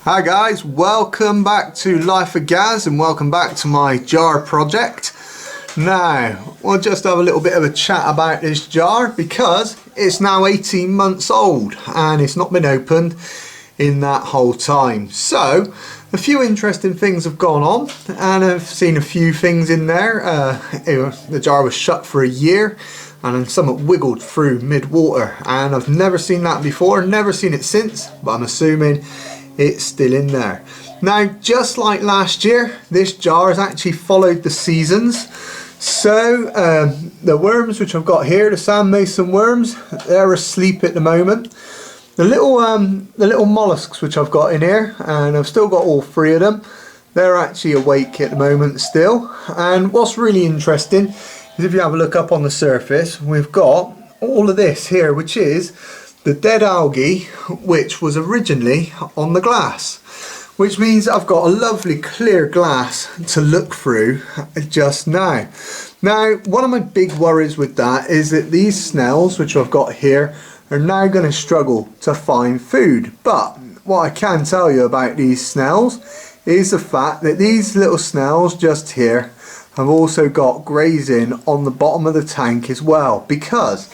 Hi guys, welcome back to Life of Gaz and welcome back to my jar project. Now, we'll just have a little bit of a chat about this jar because it's now 18 months old and it's not been opened in that whole time. So, a few interesting things have gone on and I've seen a few things in there. The jar was shut for a year and some wiggled through mid-water, and I've never seen that before, never seen it since, but I'm assuming it's still in there. Now, just like last year, this jar has actually followed the seasons. So the worms which I've got here, the sand mason worms, they're asleep at the moment. The little mollusks which I've got in here, and I've still got all three of them, they're actually awake at the moment still. And what's really interesting is if you have a look up on the surface, we've got all of this here, which is the dead algae which was originally on the glass, which means I've got a lovely clear glass to look through just now. Now, one of my big worries with that is that these snails which I've got here are now going to struggle to find food. But what I can tell you about these snails is the fact that these little snails just here have also got grazing on the bottom of the tank as well, because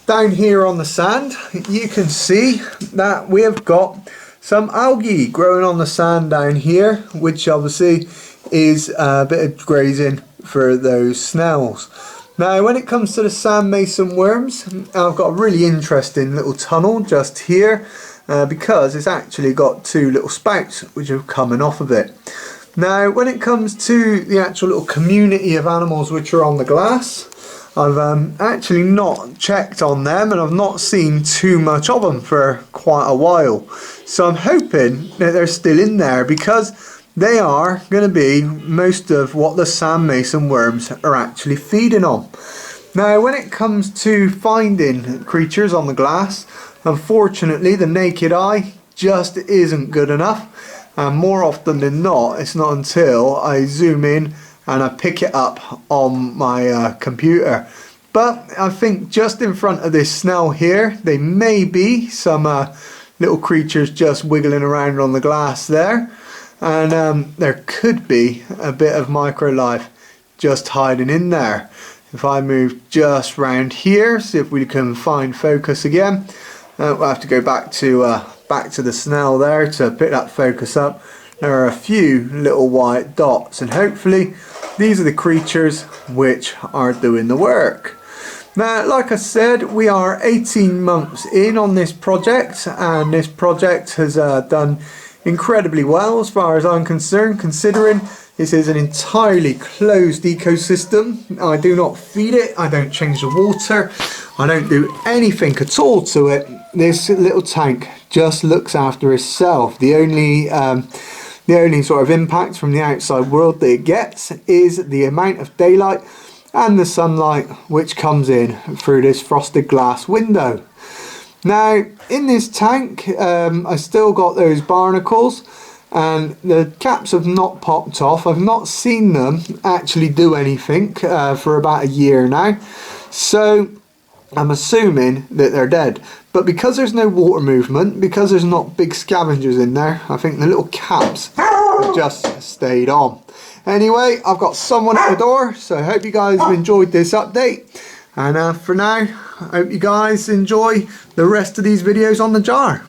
down here on the sand you can see that we have got some algae growing on the sand down here, which obviously is a bit of grazing for those snails. Now, when it comes to the sand mason worms, I've got a really interesting little tunnel just here because it's actually got two little spouts which are coming off of it. Now, when it comes to the actual little community of animals which are on the glass, I've actually not checked on them and I've not seen too much of them for quite a while. So I'm hoping that they're still in there because they are going to be most of what the sand mason worms are actually feeding on. Now, when it comes to finding creatures on the glass, unfortunately the naked eye just isn't good enough, and more often than not it's not until I zoom in and I pick it up on my computer. But I think just in front of this snail here, there may be some little creatures just wiggling around on the glass there. And there could be a bit of microlife just hiding in there. If I move just round here, see if we can find focus again. We'll have to go back to the snail there to pick that focus up. There are a few little white dots, and hopefully these are the creatures which are doing the work. Now, like I said, we are 18 months in on this project, and this project has done incredibly well as far as I'm concerned, considering this is an entirely closed ecosystem. I do not feed it, I don't change the water, I don't do anything at all to it. This little tank just looks after itself. The only sort of impact from the outside world that it gets is the amount of daylight and the sunlight which comes in through this frosted glass window. Now, in this tank, I still got those barnacles and the caps have not popped off. I've not seen them actually do anything for about a year now. So I'm assuming that they're dead. But because there's no water movement, because there's not big scavengers in there, I think the little caps have just stayed on. Anyway, I've got someone at the door, so I hope you guys have enjoyed this update. And for now, I hope you guys enjoy the rest of these videos on the jar.